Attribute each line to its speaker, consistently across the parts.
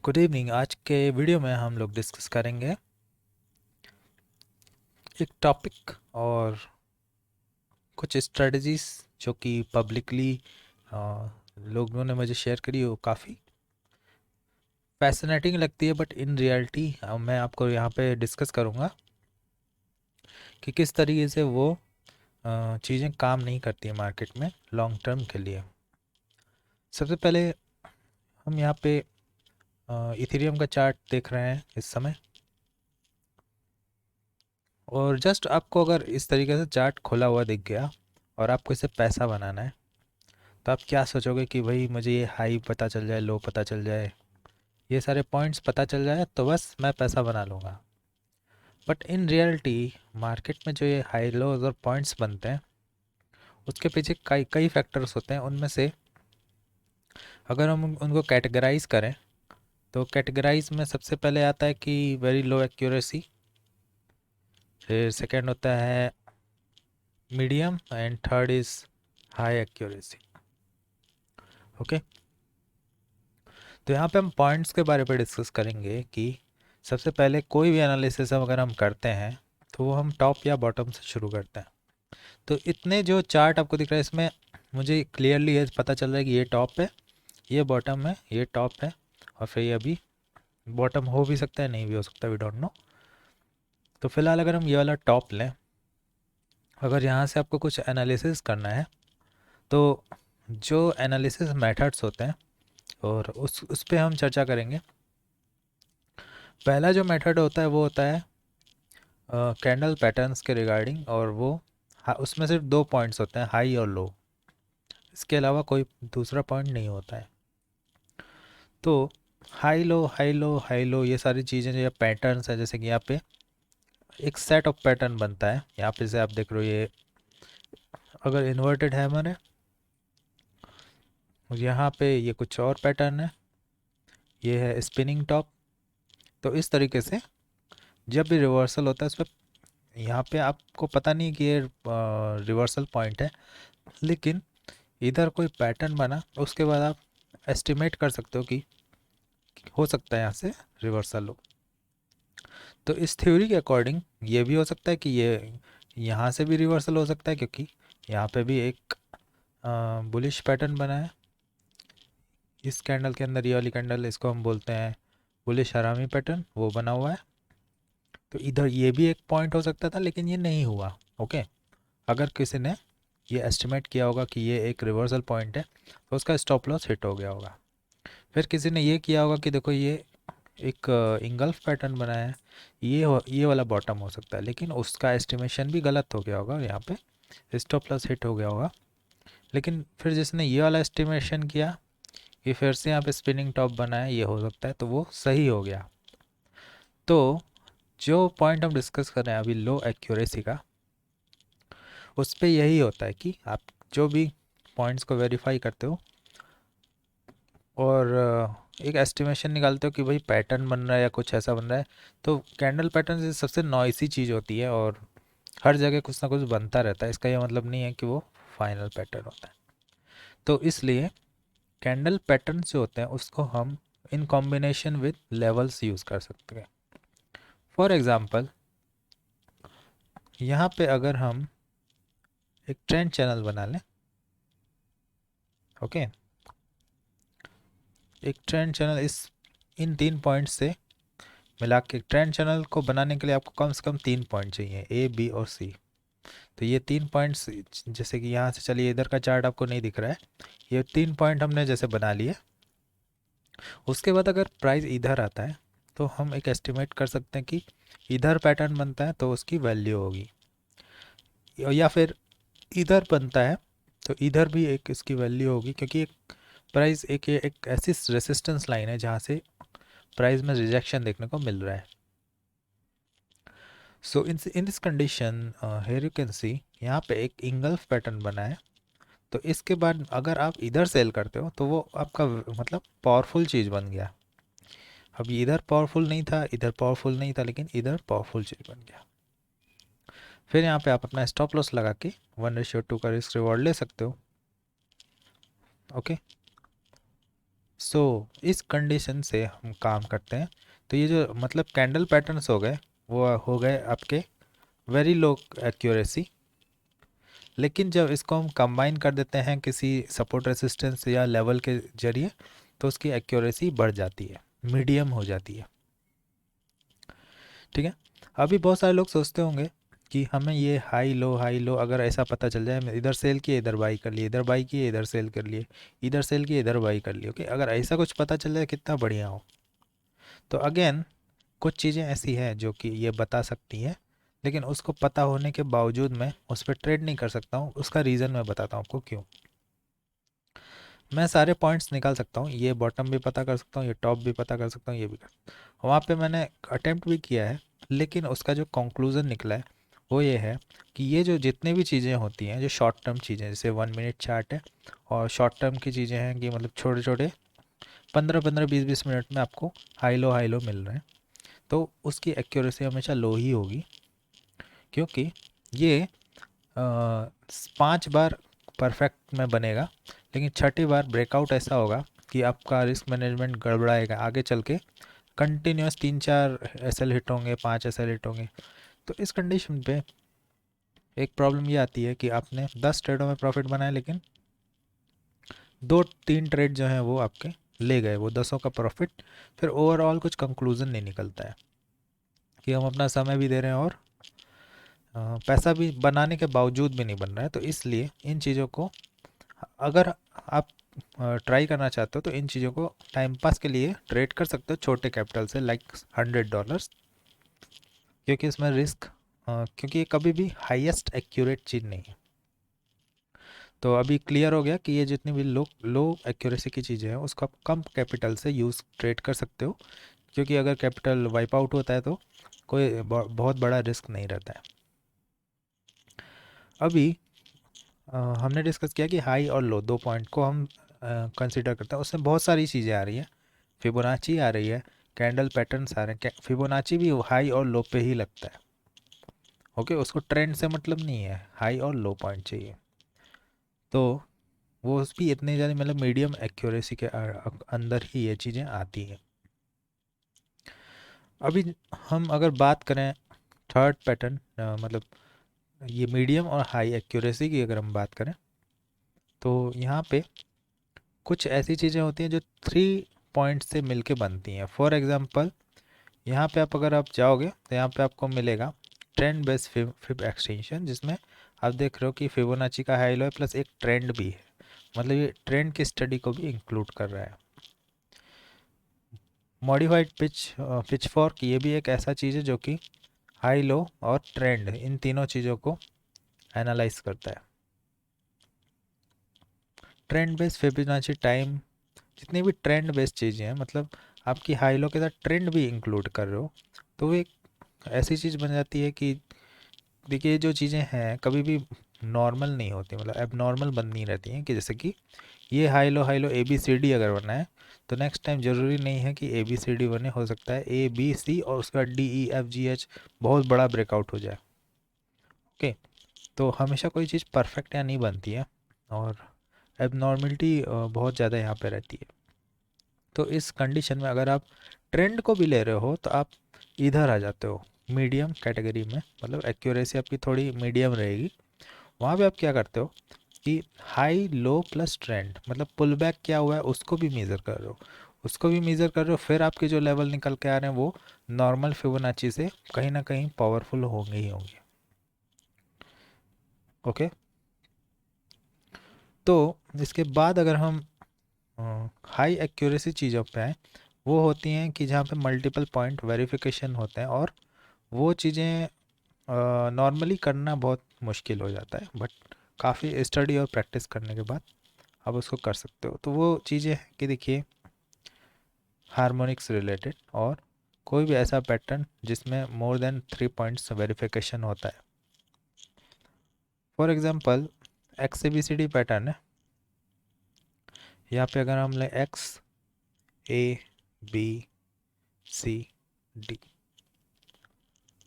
Speaker 1: Good evening. आज के video में हम लोग डिस्कस करेंगे एक टॉपिक और कुछ स्ट्रेटजीज जो कि पब्लिकली लोगों ने मुझे शेयर करी। वो काफ़ी फैसिनेटिंग लगती है, बट इन रियलिटी मैं आपको यहाँ पे डिस्कस करूँगा कि किस तरीके से वो चीज़ें काम नहीं करती हैं मार्केट में लॉन्ग टर्म के लिए। सबसे पहले हम यहाँ पे इथेरियम का चार्ट देख रहे हैं इस समय, और जस्ट आपको अगर इस तरीके से चार्ट खुला हुआ दिख गया और आपको इसे पैसा बनाना है, तो आप क्या सोचोगे कि भाई मुझे ये हाई पता चल जाए, लो पता चल जाए, ये सारे पॉइंट्स पता चल जाए तो बस मैं पैसा बना लूँगा। बट इन रियलिटी मार्केट में जो ये हाई लोज और पॉइंट्स बनते हैं, उसके पीछे कई कई फैक्टर्स होते हैं। उनमें से अगर हम उनको कैटेगराइज करें, तो कैटेगराइज में सबसे पहले आता है कि वेरी लो एक्यूरेसी, फिर सेकेंड होता है medium, and third is high accuracy. Okay, तो यहाँ पे हम पॉइंट्स के बारे में डिस्कस करेंगे कि सबसे पहले कोई भी एनालिसिस अगर हम करते हैं तो वो हम टॉप या बॉटम से शुरू करते हैं। तो इतने जो चार्ट आपको दिख रहा है, इसमें मुझे क्लियरली ये पता चल रहा है कि ये टॉप है, ये बॉटम है, ये टॉप है, और फिर ये अभी बॉटम हो भी सकता है, नहीं भी हो सकता, वी डोंट नो। तो फिलहाल अगर हम ये वाला टॉप लें, अगर यहाँ से आपको कुछ एनालिसिस करना है, तो जो एनालिसिस मेथड्स होते हैं और उस पर हम चर्चा करेंगे। पहला जो मेथड होता है वो होता है कैंडल पैटर्न्स के रिगार्डिंग, और वो उसमें सिर्फ दो पॉइंट्स होते हैं, हाई और लो। इसके अलावा कोई दूसरा पॉइंट नहीं होता है। तो high low high low high low, ये सारी चीज़ें जो पैटर्न्स है, जैसे कि यहाँ पे एक सेट ऑफ पैटर्न बनता है। यहाँ पे से आप देख रहे हो, ये अगर इन्वर्टेड हैमर है, यहाँ पे ये कुछ और पैटर्न है, ये है स्पिनिंग टॉप। तो इस तरीके से जब भी रिवर्सल होता है, उस पर यहाँ पे आपको पता नहीं कि ये रिवर्सल पॉइंट है, लेकिन इधर कोई पैटर्न बना, उसके बाद आप एस्टिमेट कर सकते हो कि हो सकता है यहाँ से रिवर्सल हो। तो इस थ्योरी के अकॉर्डिंग ये भी हो सकता है कि ये यहाँ से भी रिवर्सल हो सकता है, क्योंकि यहाँ पे भी एक बुलिश पैटर्न बना है। इस कैंडल के अंदर ये वाली कैंडल, इसको हम बोलते हैं बुलिश हरामी पैटर्न, वो बना हुआ है। तो इधर ये भी एक पॉइंट हो सकता था, लेकिन ये नहीं हुआ। ओके, अगर किसी ने ये एस्टिमेट किया होगा कि ये एक रिवर्सल पॉइंट है, तो उसका स्टॉप लॉस हिट हो गया होगा। फिर किसी ने ये किया होगा कि देखो ये एक इंगल्फ पैटर्न बना है, ये वाला बॉटम हो सकता है, लेकिन उसका एस्टिमेशन भी गलत हो गया होगा और यहाँ पे स्टॉप लॉस हिट हो गया होगा। लेकिन फिर जिसने ये वाला एस्टिमेशन किया कि फिर से यहाँ पे स्पिनिंग टॉप बना है, ये हो सकता है, तो वो सही हो गया। तो जो पॉइंट हम डिस्कस कर रहे हैं अभी लो एक्यूरेसी का, उस पर यही होता है कि आप जो भी पॉइंट्स को वेरीफाई करते हो और एक एस्टिमेशन निकालते हो कि भाई पैटर्न बन रहा है या कुछ ऐसा बन रहा है, तो कैंडल पैटर्न सबसे नॉइसी चीज़ होती है और हर जगह कुछ ना कुछ बनता रहता है। इसका ये मतलब नहीं है कि वो फाइनल पैटर्न होता है। तो इसलिए कैंडल पैटर्न जो होते हैं उसको हम in combination with levels use कर सकते हैं। फॉर एग्ज़ाम्पल, यहाँ पे अगर हम एक ट्रेंड चैनल बना लें, ओके, एक ट्रेंड चैनल इन तीन पॉइंट्स से मिला के, ट्रेंड चैनल को बनाने के लिए आपको कम से कम तीन पॉइंट चाहिए, ए बी और सी। तो ये तीन पॉइंट्स, जैसे कि यहाँ से चलिए, इधर का चार्ट आपको नहीं दिख रहा है, ये तीन पॉइंट हमने जैसे बना लिए। उसके बाद अगर प्राइस इधर आता है, तो हम एक एस्टिमेट कर सकते हैं कि इधर पैटर्न बनता है तो उसकी वैल्यू होगी, या फिर इधर बनता है तो इधर भी एक इसकी वैल्यू होगी, क्योंकि एक प्राइस एक ऐसी रेसिस्टेंस लाइन है जहाँ से प्राइस में रिजेक्शन देखने को मिल रहा है। So in this condition here you can see, यहाँ पे एक इंगल्फ पैटर्न बना है। तो इसके बाद अगर आप इधर सेल करते हो, तो वो आपका मतलब पावरफुल चीज़ बन गया। अभी इधर पावरफुल नहीं था, इधर पावरफुल नहीं था, लेकिन इधर पावरफुल चीज़ बन गया। फिर यहाँ पे आप अपना स्टॉप लॉस लगा के 1:2 का रिस्क रिवॉर्ड ले सकते हो। ओके, सो इस कंडीशन से हम काम करते हैं। तो ये जो मतलब कैंडल पैटर्न्स हो गए, वो हो गए आपके वेरी लो एक्यूरेसी। लेकिन जब इसको हम कंबाइन कर देते हैं किसी सपोर्ट रेसिस्टेंस या लेवल के जरिए, तो उसकी एक्यूरेसी बढ़ जाती है, मीडियम हो जाती है। ठीक है। अभी बहुत सारे लोग सोचते होंगे कि हमें ये हाई लो अगर ऐसा पता चल जाए, इधर सेल किए इधर बाई कर लिए, इधर बाई किए इधर सेल कर लिए, इधर सेल किए इधर बाई कर लिए, ओके, अगर ऐसा कुछ पता चल जाए कितना बढ़िया हो। तो अगेन कुछ चीज़ें ऐसी हैं जो कि ये बता सकती हैं, लेकिन उसको पता होने के बावजूद मैं उस पर ट्रेड नहीं कर सकता हूँ। उसका रीज़न मैं बताता हूँ आपको क्यों। मैं सारे पॉइंट्स निकाल सकता हूँ, ये बॉटम भी पता कर सकता हूँ, ये टॉप भी पता कर सकता हूँ, ये भी कर, वहाँ पे मैंने अटेम्प्ट भी किया है, लेकिन उसका जो कंक्लूज़न निकला है वो ये है कि ये जो जितने भी चीज़ें होती हैं, जो शॉर्ट टर्म चीज़ें, जैसे 1 मिनट चार्ट है और शॉर्ट टर्म की चीज़ें हैं कि मतलब छोटे छोटे 15-15 20-20 मिनट में आपको हाई लो मिल रहे हैं, तो उसकी एक्यूरेसी हमेशा लो ही होगी, क्योंकि ये 5 बार परफेक्ट में बनेगा, लेकिन छठी बार ब्रेकआउट ऐसा होगा कि आपका रिस्क मैनेजमेंट गड़बड़ाएगा आगे चल के। कंटिन्यूस 3-4 एसएल हिट होंगे, 5 एसएल हिट होंगे। तो इस कंडीशन पे एक प्रॉब्लम ये आती है कि आपने 10 ट्रेडों में प्रॉफिट बनाया, लेकिन 2-3 ट्रेड जो हैं वो आपके ले गए, वो 10 का प्रॉफिट। फिर ओवरऑल कुछ कंक्लूजन नहीं निकलता है कि हम अपना समय भी दे रहे हैं और पैसा भी बनाने के बावजूद भी नहीं बन रहा है। तो इसलिए इन चीज़ों को अगर आप ट्राई करना चाहते हो तो इन चीज़ों को टाइम पास के लिए ट्रेड कर सकते हो छोटे कैपिटल से, लाइक $100, क्योंकि इसमें रिस्क, क्योंकि ये कभी भी हाईएस्ट एक्यूरेट चीज़ नहीं है। तो अभी क्लियर हो गया कि ये जितनी भी लो लो एक्यूरेसी की चीज़ें हैं उसको आप कम कैपिटल से यूज़ ट्रेड कर सकते हो, क्योंकि अगर कैपिटल वाइप आउट होता है तो कोई बहुत बड़ा रिस्क नहीं रहता है। अभी हमने डिस्कस किया कि हाई और लो दो पॉइंट को हम कंसिडर करते हैं, उसमें बहुत सारी चीज़ें आ रही हैं। फिबोनाची आ रही है, कैंडल पैटर्न्स आ रहे हैं। फिबोनाची भी हाई और लो पे ही लगता है, ओके, उसको ट्रेंड से मतलब नहीं है, हाई और लो पॉइंट चाहिए। तो वो भी इतने ज़्यादा मतलब मीडियम एक्यूरेसी के अंदर ही ये चीज़ें आती हैं। अभी हम अगर बात करें थर्ड पैटर्न, मतलब ये मीडियम और हाई एक्यूरेसी की अगर हम बात करें, तो यहाँ पे कुछ ऐसी चीज़ें होती हैं जो 3 पॉइंट से मिलके बनती हैं। फॉर एग्जांपल यहाँ पे आप अगर आप जाओगे तो यहाँ पे आपको मिलेगा ट्रेंड बेस्ड फिब एक्सटेंशन, जिसमें आप देख रहे हो कि फिबोनाची का हाई लो है प्लस एक ट्रेंड भी है, मतलब ये ट्रेंड की स्टडी को भी इंक्लूड कर रहा है। मॉडिफाइड पिच फॉर्क, ये भी एक ऐसा चीज़ है जो कि हाई लो और ट्रेंड इन तीनों चीज़ों को एनालाइज करता है। ट्रेंड बेस्ड फिबोनाची टाइम, जितनी भी ट्रेंड बेस्ड चीज़ें हैं, मतलब आपकी हाई लो के साथ ट्रेंड भी इंक्लूड कर रहे हो, तो वो एक ऐसी चीज़ बन जाती है कि देखिए जो चीज़ें हैं कभी भी नॉर्मल नहीं होती, मतलब एब नॉर्मल बन नहीं रहती हैं। कि जैसे कि ये high low A B C D अगर बना है, तो नेक्स्ट टाइम ज़रूरी नहीं है कि ए बी सी डी बने, हो सकता है ए बी सी और उसके बाद D E F G H बहुत बड़ा ब्रेकआउट हो जाए। ओके, तो हमेशा कोई चीज़ परफेक्ट या नहीं बनती है, और एबनॉर्मलिटी बहुत ज़्यादा यहाँ पे रहती है। तो इस कंडीशन में अगर आप ट्रेंड को भी ले रहे हो तो आप इधर आ जाते हो मीडियम कैटेगरी में, मतलब एक्यूरेसी आपकी थोड़ी मीडियम रहेगी। वहाँ पे आप क्या करते हो कि हाई लो प्लस ट्रेंड, मतलब पुल बैक क्या हुआ है उसको भी मेज़र कर रहे हो, उसको भी मेज़र कर रहे हो, फिर आपके जो लेवल निकल के आ रहे हैं वो नॉर्मल फिबोनाची से कहीं ना कहीं पावरफुल होंगे ही होंगे। ओके, तो इसके बाद अगर हम हाई एक्यूरेसी चीज़ों पे आए, वो होती हैं कि जहाँ पे मल्टीपल पॉइंट वेरिफिकेशन होते हैं, और वो चीज़ें नॉर्मली करना बहुत मुश्किल हो जाता है, बट काफ़ी स्टडी और प्रैक्टिस करने के बाद आप उसको कर सकते हो। तो वो चीज़ें हैं कि देखिए हार्मोनिक्स रिलेटेड, और कोई भी ऐसा पैटर्न जिसमें मोर देन 3 पॉइंट्स वेरिफिकेशन होता है। For example X A B C D pattern है, यहाँ पे अगर हम लें X A B C D,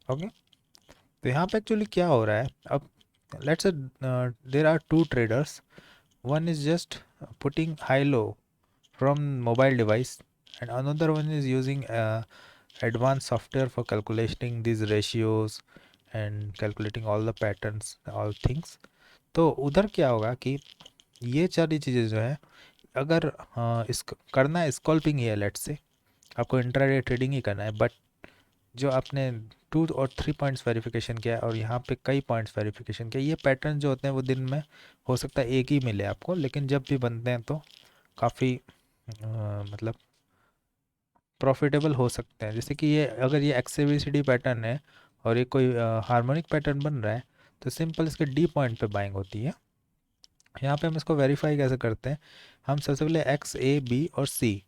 Speaker 1: okay, तो यहाँ पे एक्चुअली क्या हो रहा है, अब let's there are two traders, one is just putting high low from mobile device, and another one is using advanced software for calculating these ratios and calculating all the patterns, all things. तो उधर क्या होगा कि ये सारी चीज़ें जो है, अगर इस करना है स्कल्पिंग ही है, लेट्स से आपको इंट्राडे ट्रेडिंग ही करना है, बट जो आपने 2 और 3 पॉइंट्स वेरिफिकेशन किया है और यहाँ पे कई पॉइंट्स वेरिफिकेशन किया, ये पैटर्न जो होते हैं वो दिन में हो सकता है एक ही मिले आपको, लेकिन जब भी बनते हैं तो काफ़ी मतलब प्रॉफिटेबल हो सकते हैं। जैसे कि ये अगर ये एक्स पैटर्न है और ये कोई हार्मोनिक पैटर्न बन रहा है, तो सिंपल इसके डी पॉइंट पे बाइंग होती है। यहाँ पे हम इसको वेरीफाई कैसे करते हैं, हम सबसे पहले एक्स, ए, बी और सी,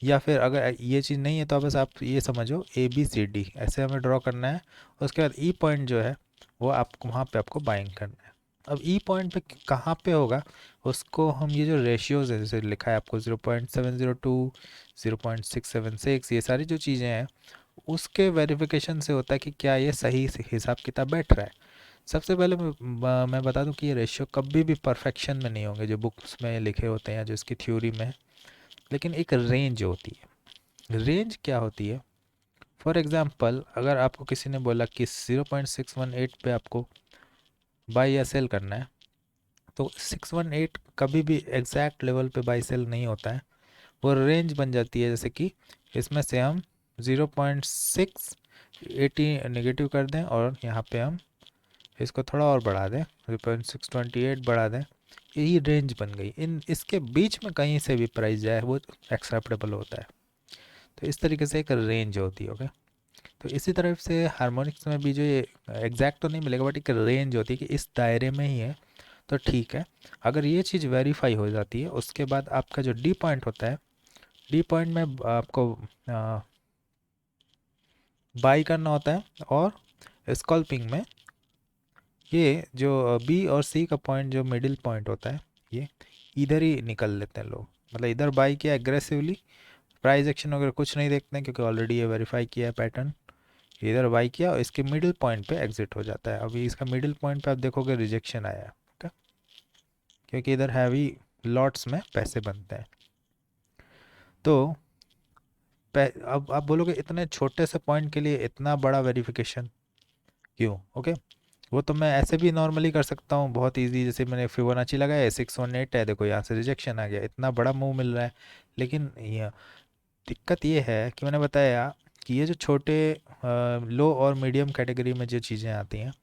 Speaker 1: या फिर अगर ये चीज़ नहीं है तो बस आप ये समझो ए, बी, सी, डी ऐसे हमें ड्रॉ करना है। उसके बाद ई पॉइंट जो है वो आपको वहाँ पे आपको बाइंग करना है। अब ई पॉइंट पे कहाँ पे होगा, उसको हम ये जो रेशियोज़ है, जैसे लिखा है आपको 0.702, 0.676, ये सारी जो चीज़ें हैं उसके वेरिफिकेशन से होता है कि क्या ये सही से हिसाब किताब बैठ रहा है। सबसे पहले मैं बता दूं कि ये रेशियो कभी भी परफेक्शन में नहीं होंगे जो बुक्स में लिखे होते हैं या जो इसकी थ्योरी में है, लेकिन एक रेंज होती है। रेंज क्या होती है, फॉर एग्जांपल अगर आपको किसी ने बोला कि 0.618 पे आपको बाई या सेल करना है, तो 618 कभी भी एग्जैक्ट लेवल पे बाई सेल नहीं होता है, वो रेंज बन जाती है। जैसे कि इसमें से हम 0.680 नेगेटिव कर दें और यहाँ पे हम इसको थोड़ा और बढ़ा दें, 0.628 बढ़ा दें, यही रेंज बन गई। इन इसके बीच में कहीं से भी प्राइस जाए वो एक्सेप्टेबल होता है। तो इस तरीके से एक रेंज होती है। ओके, तो इसी तरह से हार्मोनिक्स में भी जो ये एग्जैक्ट तो नहीं मिलेगा बट एक रेंज होती है कि इस दायरे में ही है तो ठीक है। अगर ये चीज़ वेरीफाई हो जाती है उसके बाद आपका जो डी पॉइंट होता है, डी पॉइंट में आपको बाई करना होता है, और स्कल्पिंग में ये जो बी और सी का पॉइंट जो मिडिल पॉइंट होता है, ये इधर ही निकल लेते हैं लोग, मतलब इधर बाई किया एग्रेसिवली, प्राइस एक्शन वगैरह कुछ नहीं देखते हैं क्योंकि ऑलरेडी ये वेरीफाई किया है पैटर्न, इधर बाई किया और इसके मिडिल पॉइंट पे एग्जिट हो जाता है। अभी इसका मिडिल पॉइंट पे आप देखोगे रिजेक्शन आया है, okay? क्योंकि इधर हैवी लॉट्स में पैसे बनते हैं। तो अब आप बोलोगे इतने छोटे से पॉइंट के लिए इतना बड़ा वेरिफिकेशन क्यों? ओके, वो तो मैं ऐसे भी नॉर्मली कर सकता हूँ, बहुत इजी। जैसे मैंने फिबोनाची लगाया, 618 है, देखो यहाँ से रिजेक्शन आ गया, इतना बड़ा मूव मिल रहा है। लेकिन ये दिक्कत ये है कि मैंने बताया कि ये जो छोटे लो और मीडियम कैटेगरी में जो चीज़ें आती हैं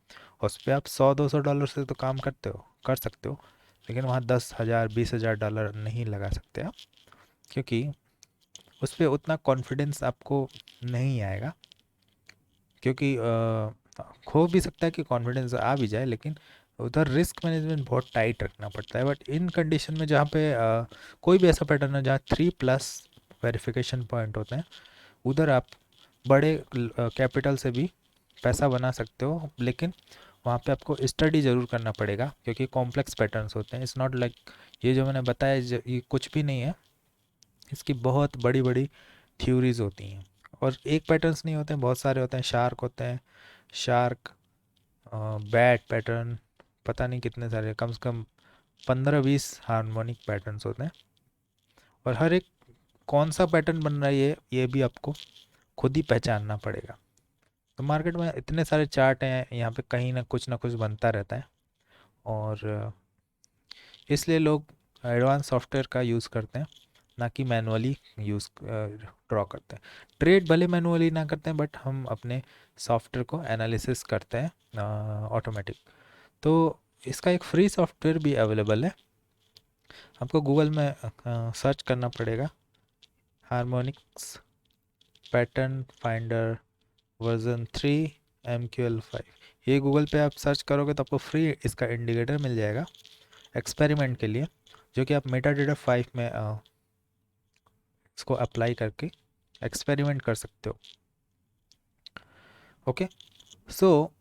Speaker 1: उस पर आप 100-200 डॉलर से तो काम कर सकते हो, लेकिन वहाँ 10,000-20,000 डॉलर नहीं लगा सकते आप, क्योंकि उस पर उतना कॉन्फिडेंस आपको नहीं आएगा। क्योंकि हो भी सकता है कि कॉन्फिडेंस आ भी जाए, लेकिन उधर रिस्क मैनेजमेंट बहुत टाइट रखना पड़ता है। बट इन कंडीशन में जहाँ पे कोई भी ऐसा पैटर्न है जहाँ 3+ वेरिफिकेशन पॉइंट होते हैं, उधर आप बड़े कैपिटल से भी पैसा बना सकते हो, लेकिन वहाँ पे आपको स्टडी ज़रूर करना पड़ेगा क्योंकि कॉम्प्लेक्स पैटर्न्स होते हैं। इट्स नॉट लाइक ये जो मैंने बताया ये कुछ भी नहीं है, इसकी बहुत बड़ी बड़ी थ्योरीज होती हैं। और एक पैटर्न्स नहीं होते हैं, बहुत सारे होते हैं। शार्क होते हैं, शार्क, बैट पैटर्न, पता नहीं कितने सारे, कम से कम 15-20 हार्मोनिक पैटर्न्स होते हैं। और हर एक कौन सा पैटर्न बन रहा है ये भी आपको खुद ही पहचानना पड़ेगा। तो मार्केट में इतने सारे चार्ट हैं, यहाँ पे कहीं ना कुछ बनता रहता है, और इसलिए लोग एडवांस सॉफ्टवेयर का यूज़ करते हैं, ना कि मैनुअली यूज़ ड्रॉ करते हैं। ट्रेड भले मैनुअली ना करते हैं बट हम अपने सॉफ्टवेयर को एनालिसिस करते हैं ऑटोमेटिक। तो इसका एक फ्री सॉफ्टवेयर भी अवेलेबल है, आपको गूगल में सर्च करना पड़ेगा, harmonics pattern finder version 3 MQL5। ये गूगल पे आप सर्च करोगे तो आपको फ्री इसका इंडिकेटर मिल जाएगा एक्सपेरिमेंट के लिए, जो कि आप मेटाडेटा 5 में इसको अप्लाई करके एक्सपेरिमेंट कर सकते हो। ओके, सो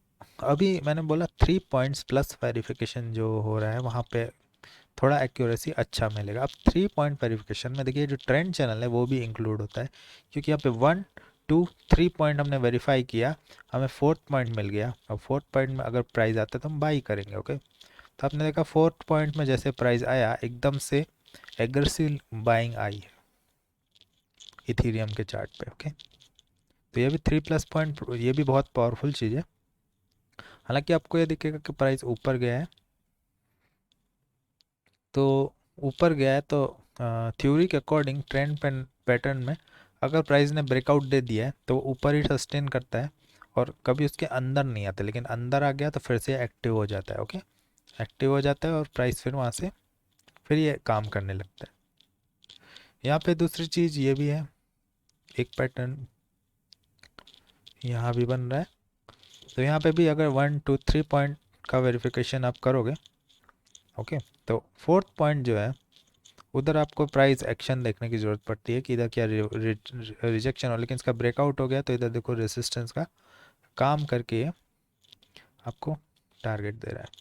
Speaker 1: अभी मैंने बोला 3 पॉइंट्स+ वेरिफिकेशन जो हो रहा है वहाँ पे थोड़ा एक्यूरेसी अच्छा मिलेगा। अब 3 पॉइंट वेरिफिकेशन में देखिए जो ट्रेंड चैनल है वो भी इंक्लूड होता है, क्योंकि यहाँ पे 1, 2, 3 पॉइंट हमने वेरीफाई किया, हमें 4th पॉइंट मिल गया। अब 4th पॉइंट में अगर प्राइस आता है तो हम बाई करेंगे। ओके, तो आपने देखा 4th पॉइंट में जैसे प्राइस आया एकदम से एग्रेसिव बाइंग आई है इथीरियम के चार्ट पे। ओके, तो ये भी 3+ पॉइंट, ये भी बहुत पावरफुल चीज़ है। हालांकि आपको ये दिखेगा कि प्राइस ऊपर गया है, तो ऊपर गया है तो थ्योरी के अकॉर्डिंग ट्रेंड पैटर्न में अगर प्राइस ने ब्रेकआउट दे दिया है तो वो ऊपर ही सस्टेन करता है और कभी उसके अंदर नहीं आता, लेकिन अंदर आ गया तो फिर से एक्टिव हो जाता है। ओके, एक्टिव हो जाता है और प्राइस फिर वहाँ से फिर ये काम करने लगता है। यहाँ पे दूसरी चीज़ ये भी है, एक पैटर्न यहाँ भी बन रहा है, तो यहाँ पे भी अगर 1 2 3 पॉइंट का वेरिफिकेशन आप करोगे, ओके, तो फोर्थ पॉइंट जो है उधर आपको प्राइस एक्शन देखने की ज़रूरत पड़ती है कि इधर क्या रिजेक्शन हो, लेकिन इसका ब्रेकआउट हो गया तो इधर देखो रेसिस्टेंस का काम करके ये आपको टारगेट दे रहा है।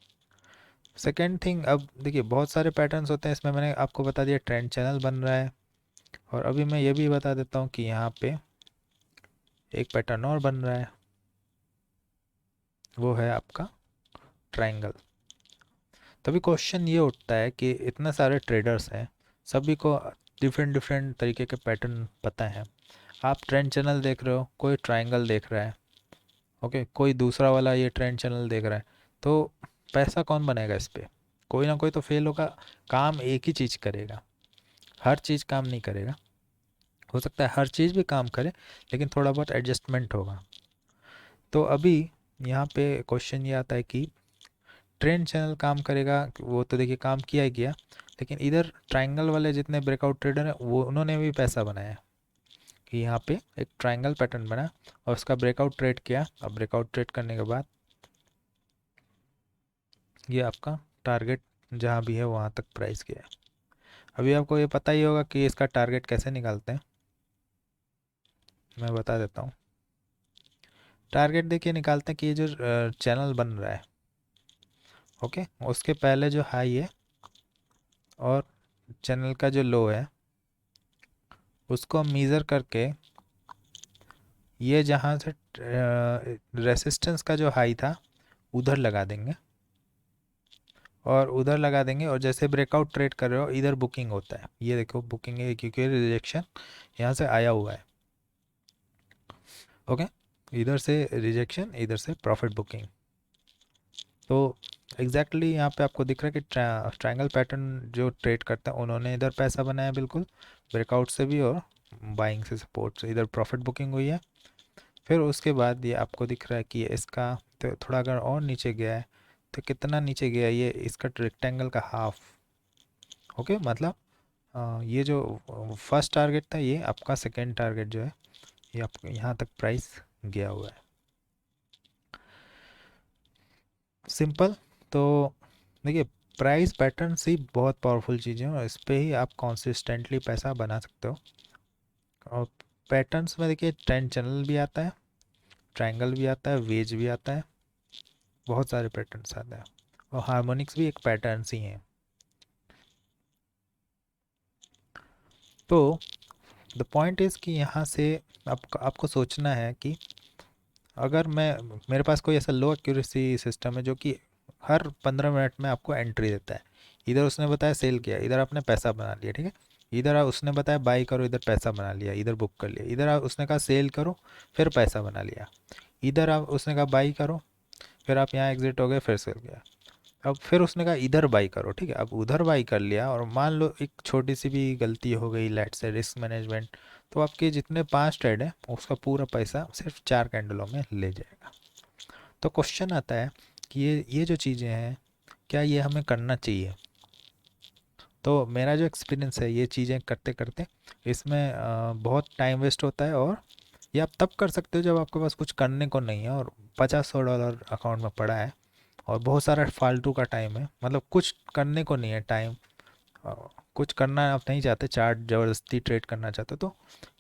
Speaker 1: सेकेंड थिंग, अब देखिए बहुत सारे पैटर्न्स होते हैं, इसमें मैंने आपको बता दिया ट्रेंड चैनल बन रहा है, और अभी मैं ये भी बता देता हूँ कि यहाँ पे एक पैटर्न और बन रहा है, वो है आपका ट्रायंगल। तभी क्वेश्चन ये उठता है कि इतने सारे ट्रेडर्स हैं, सभी को डिफरेंट डिफरेंट तरीके के पैटर्न पता है। आप ट्रेंड चैनल देख रहे हो, कोई ट्रायंगल देख रहा है, ओके, कोई दूसरा वाला ये ट्रेंड चैनल देख रहा है, तो पैसा कौन बनेगा इस पे? कोई ना कोई तो फेल होगा। काम एक ही चीज़ करेगा, हर चीज़ काम नहीं करेगा। हो सकता है हर चीज़ भी काम करे, लेकिन थोड़ा बहुत एडजस्टमेंट होगा। तो अभी यहाँ पे क्वेश्चन ये आता है कि ट्रेंड चैनल काम करेगा, वो तो देखिए काम किया ही किया, लेकिन इधर ट्रायंगल वाले जितने ब्रेकआउट ट्रेडर हैं वो उन्होंने भी पैसा बनाया है कि यहाँ पे एक ट्रायंगल पैटर्न बना और उसका ब्रेकआउट ट्रेड किया। अब ब्रेकआउट ट्रेड करने के बाद ये आपका टारगेट जहाँ भी है वहाँ तक प्राइस गया है। अभी आपको ये पता ही होगा कि इसका टारगेट कैसे निकालते हैं, मैं बता देता हूँ। टारगेट देखिए निकालते हैं कि ये जो चैनल बन रहा है, ओके, उसके पहले जो हाई है और चैनल का जो लो है उसको हम मेज़र करके ये जहाँ से रेसिस्टेंस का जो हाई था उधर लगा देंगे, और उधर लगा देंगे, और जैसे ब्रेकआउट ट्रेड कर रहे हो इधर बुकिंग होता है, ये देखो बुकिंग है क्योंकि रिजेक्शन यहाँ से आया हुआ है। ओके, इधर से रिजेक्शन, इधर से प्रॉफिट बुकिंग। तो एग्जैक्टली यहाँ पे आपको दिख रहा है कि ट्रायंगल पैटर्न जो ट्रेड करता है उन्होंने इधर पैसा बनाया, बिल्कुल ब्रेकआउट से भी और बाइंग से, सपोर्ट से, इधर प्रॉफिट बुकिंग हुई है। फिर उसके बाद ये आपको दिख रहा है कि इसका तो थोड़ा अगर और नीचे गया है तो कितना नीचे गया है, ये इसका रेक्टेंगल का हाफ। ओके, मतलब ये जो फर्स्ट टारगेट था ये आपका सेकेंड टारगेट जो है ये आपको यहाँ तक प्राइस गया हुआ है। सिंपल। तो देखिए प्राइस पैटर्न ही बहुत पावरफुल चीज़ें हैं और इस पे ही आप कॉन्सिस्टेंटली पैसा बना सकते हो। और पैटर्न्स में देखिए ट्रेंड चैनल भी आता है, ट्रायंगल भी आता है, वेज भी आता है, बहुत सारे पैटर्न्स आते हैं, और हार्मोनिक्स भी एक पैटर्न्स ही हैं। तो द पॉइंट इज़ कि यहाँ से आपको सोचना है कि अगर मेरे पास कोई ऐसा लो एक्यूरेसी सिस्टम है जो कि हर 15 मिनट में आपको एंट्री देता है, इधर उसने बताया सेल किया, इधर आपने पैसा बना लिया, ठीक है, इधर उसने बताया बाई करो, इधर पैसा बना लिया, इधर बुक कर लिया, इधर उसने कहा सेल करो, फिर पैसा बना लिया, इधर उसने कहा बाई करो, फिर आप यहाँ एग्जिट हो गए, फिर सेल किया, अब फिर उसने कहा इधर बाई करो, ठीक है, अब उधर बाई कर लिया, और मान लो एक छोटी सी भी गलती हो गई, लेट से रिस्क मैनेजमेंट, तो आपके जितने 5 ट्रेड है उसका पूरा पैसा सिर्फ 4 कैंडलों में ले जाएगा। तो क्वेश्चन आता है कि ये जो चीज़ें हैं क्या ये हमें करना चाहिए? तो मेरा जो एक्सपीरियंस है ये चीज़ें करते करते इसमें बहुत टाइम वेस्ट होता है, और ये आप तब कर सकते हो जब आपके पास कुछ करने को नहीं है और $50-100 अकाउंट में पड़ा है और बहुत सारा फालतू का टाइम है, मतलब कुछ करने को नहीं है टाइम, कुछ करना आप नहीं चाहते, चार्ट ज़बरदस्ती ट्रेड करना चाहते, तो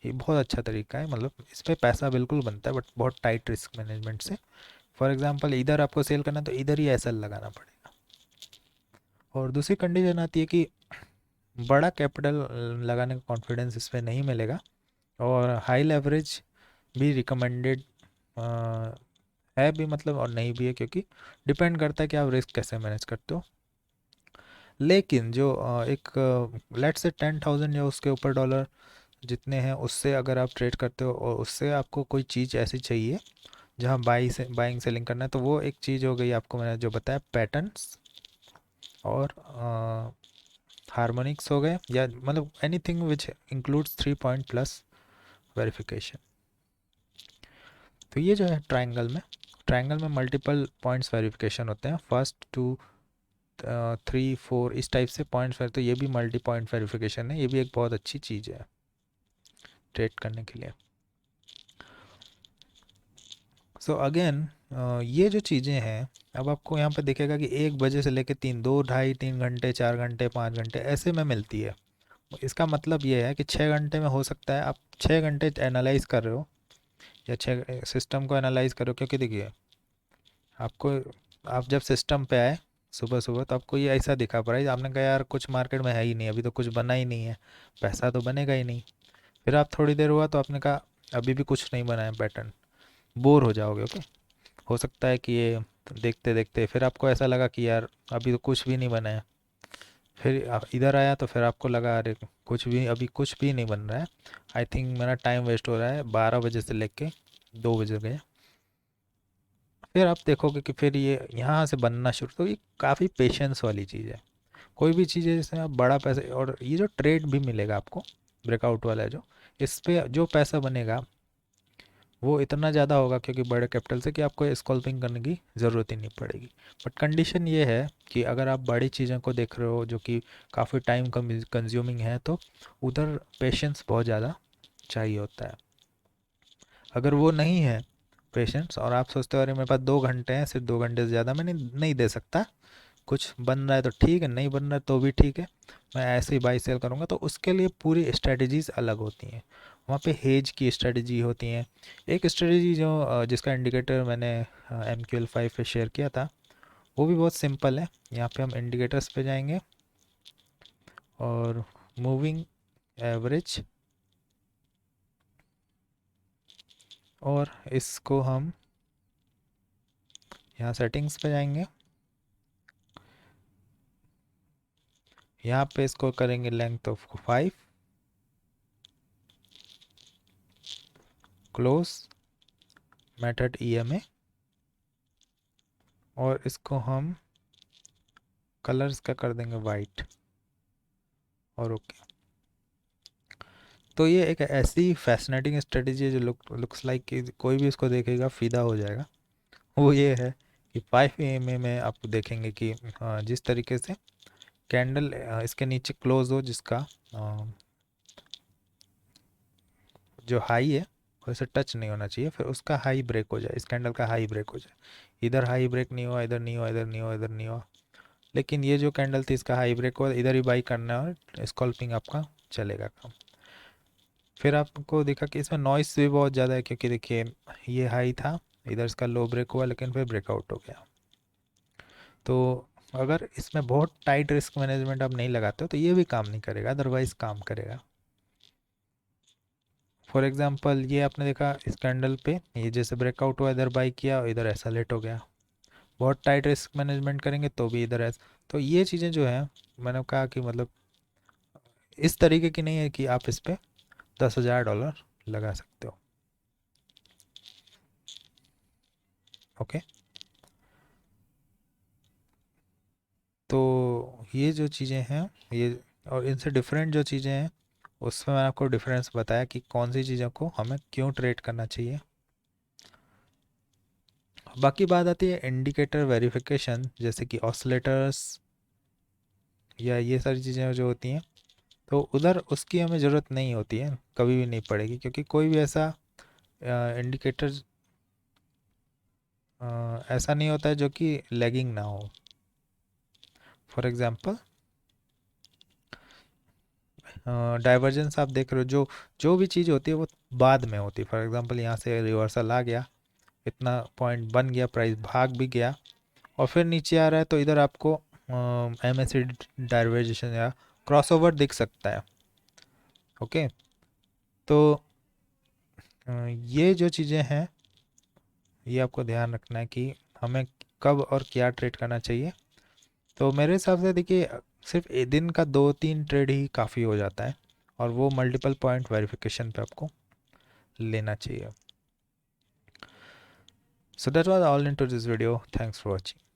Speaker 1: ये बहुत अच्छा तरीका है, मतलब इस पर पैसा बिल्कुल बनता है बट बहुत टाइट रिस्क मैनेजमेंट से। फॉर एग्जांपल इधर आपको सेल करना तो इधर ही एसएल लगाना पड़ेगा। और दूसरी कंडीशन आती है कि बड़ा कैपिटल लगाने का कॉन्फिडेंस इस पर नहीं मिलेगा, और हाई लेवरेज भी रिकमेंडेड है भी, मतलब, और नहीं भी है, क्योंकि डिपेंड करता है कि आप रिस्क कैसे मैनेज करते हो। लेकिन जो एक लेट से 10,000 या उसके ऊपर डॉलर जितने हैं उससे अगर आप ट्रेड करते हो और उससे आपको कोई चीज़ ऐसी चाहिए जहाँ बाइंग सेलिंग करना है, तो वो एक चीज़ हो गई आपको मैंने जो बताया, पैटर्न्स और हार्मोनिक्स हो गए, या मतलब anything which includes 3 point plus verification. तो ये जो है ट्रायंगल में मल्टीपल पॉइंट्स वेरिफिकेशन होते हैं, फर्स्ट टू 3 4 इस टाइप से पॉइंट्स। तो ये भी मल्टी पॉइंट वेरिफिकेशन है, ये भी एक बहुत अच्छी चीज़ है ट्रेड करने के लिए। सो अगेन ये जो चीज़ें हैं, अब आपको यहाँ पे दिखेगा कि 1 बजे से लेके 2 2 ढाई 3 घंटे 4 घंटे 5 घंटे ऐसे में मिलती है। इसका मतलब ये है कि 6 घंटे में हो सकता है आप 6 घंटे एनालाइज कर रहे हो या 6 सिस्टम को एनालाइज कर रहे हो, क्योंकि देखिए आपको, आप जब सिस्टम पे आए सुबह सुबह तो आपको ये ऐसा दिखा प्राइस, आपने कहा यार कुछ मार्केट में है ही नहीं, अभी तो कुछ बना ही नहीं है, पैसा तो बनेगा ही नहीं। फिर आप थोड़ी देर हुआ तो आपने कहा अभी भी कुछ नहीं बना है पैटर्न, बोर हो जाओगे। ओके, हो सकता है कि ये देखते देखते फिर आपको ऐसा लगा कि यार अभी तो कुछ भी नहीं बना है, फिर आप इधर आया तो फिर आपको लगा अरे कुछ भी, अभी कुछ भी नहीं बन रहा है, आई थिंक मेरा टाइम वेस्ट हो रहा है, 12 बजे से लेके 2 बजे गए। फिर आप देखोगे कि फिर ये यहाँ से बनना शुरू, तो ये काफ़ी पेशेंस वाली चीज़ है। कोई भी चीज़ है जिसमें आप बड़ा पैसा, और ये जो ट्रेड भी मिलेगा आपको ब्रेकआउट वाला है जो, इस पे जो पैसा बनेगा वो इतना ज़्यादा होगा क्योंकि बड़े कैपिटल से, कि आपको स्कॉल्पिंग करने की ज़रूरत ही नहीं पड़ेगी। बट कंडीशन ये है कि अगर आप बड़ी चीज़ों को देख रहे हो जो कि काफ़ी टाइम कंज्यूमिंग है, तो उधर पेशेंस बहुत ज़्यादा चाहिए होता है। अगर वो नहीं है पेशेंस और आप सोचते हो अरे मेरे पास 2 घंटे हैं, सिर्फ 2 घंटे से ज़्यादा मैं नहीं दे सकता, कुछ बन रहा है तो ठीक है, नहीं बन रहा है तो भी ठीक है, मैं ऐसे ही बाई सेल करूँगा, तो उसके लिए पूरी स्ट्रेटजीज अलग होती हैं। वहाँ पे हेज की स्ट्रेटजी होती हैं। एक स्ट्रेटजी जो जिसका इंडिकेटर मैंने MQL5 पे शेयर किया था, वो भी बहुत सिंपल है। यहाँ पे हम इंडिकेटर्स पे जाएंगे और मूविंग एवरेज, और इसको हम यहाँ सेटिंग्स पे जाएंगे, यहाँ पे इसको करेंगे length of 5, close method EMA, और इसको हम कलर्स का कर देंगे वाइट, और ओके। तो ये एक ऐसी फैसिनेटिंग स्ट्रेटजी है जो लुक्स लाइक कि कोई भी इसको देखेगा फिदा हो जाएगा। वो ये है कि 5 EMA में आप देखेंगे कि जिस तरीके से कैंडल इसके नीचे क्लोज हो, जिसका जो हाई है वैसे टच नहीं होना चाहिए, फिर उसका हाई ब्रेक हो जाए, इस कैंडल का हाई ब्रेक हो जाए, इधर हाई ब्रेक नहीं हुआ, इधर नहीं हुआ, इधर नहीं हुआ, इधर नहीं हुआ, लेकिन ये जो कैंडल थी इसका हाई ब्रेक हुआ, इधर ही बाई करना है और स्कॉल्पिंग आपका चलेगा काम। फिर आपको देखा कि इसमें नॉइस भी बहुत ज़्यादा है, क्योंकि देखिए ये हाई था, इधर इसका लो ब्रेक हुआ, लेकिन फिर ब्रेकआउट हो गया। तो अगर इसमें बहुत टाइट रिस्क मैनेजमेंट आप नहीं लगाते हो तो ये भी काम नहीं करेगा, अदरवाइज काम करेगा। फॉर एग्जांपल ये आपने देखा इस कैंडल पे, ये जैसे ब्रेकआउट हुआ, इधर बाई किया और इधर ऐसा लेट हो गया। बहुत टाइट रिस्क मैनेजमेंट करेंगे तो भी इधर ऐसा। तो ये चीज़ें जो है, मैंने कहा कि मतलब इस तरीके की नहीं है कि आप इस पर $10,000 लगा सकते हो। ओके, तो ये जो चीज़ें हैं ये, और इनसे डिफरेंट जो चीज़ें हैं उसमें मैंने आपको डिफरेंस बताया कि कौन सी चीज़ों को हमें क्यों ट्रेड करना चाहिए। बाकी बात आती है इंडिकेटर वेरिफिकेशन, जैसे कि ऑसिलेटर्स या ये सारी चीज़ें जो होती हैं, तो उधर उसकी हमें ज़रूरत नहीं होती है, कभी भी नहीं पड़ेगी, क्योंकि कोई भी ऐसा इंडिकेटर ऐसा नहीं होता है जो कि लैगिंग ना हो। फॉर एग्जांपल डाइवर्जेंस आप देख रहे हो, जो जो भी चीज़ होती है वो बाद में होती है। फॉर एग्जांपल यहाँ से रिवर्सल आ गया, इतना पॉइंट बन गया, प्राइस भाग भी गया और फिर नीचे आ रहा है, तो इधर आपको MACD डाइवर्जेशन या क्रॉसओवर दिख सकता है। ओके, तो ये जो चीज़ें हैं ये आपको ध्यान रखना है कि हमें कब और क्या ट्रेड करना चाहिए। तो मेरे हिसाब से देखिए सिर्फ दिन का 2-3 ट्रेड ही काफ़ी हो जाता है, और वो मल्टीपल पॉइंट वेरिफिकेशन पे आपको लेना चाहिए. So that was all into this video. Thanks for watching.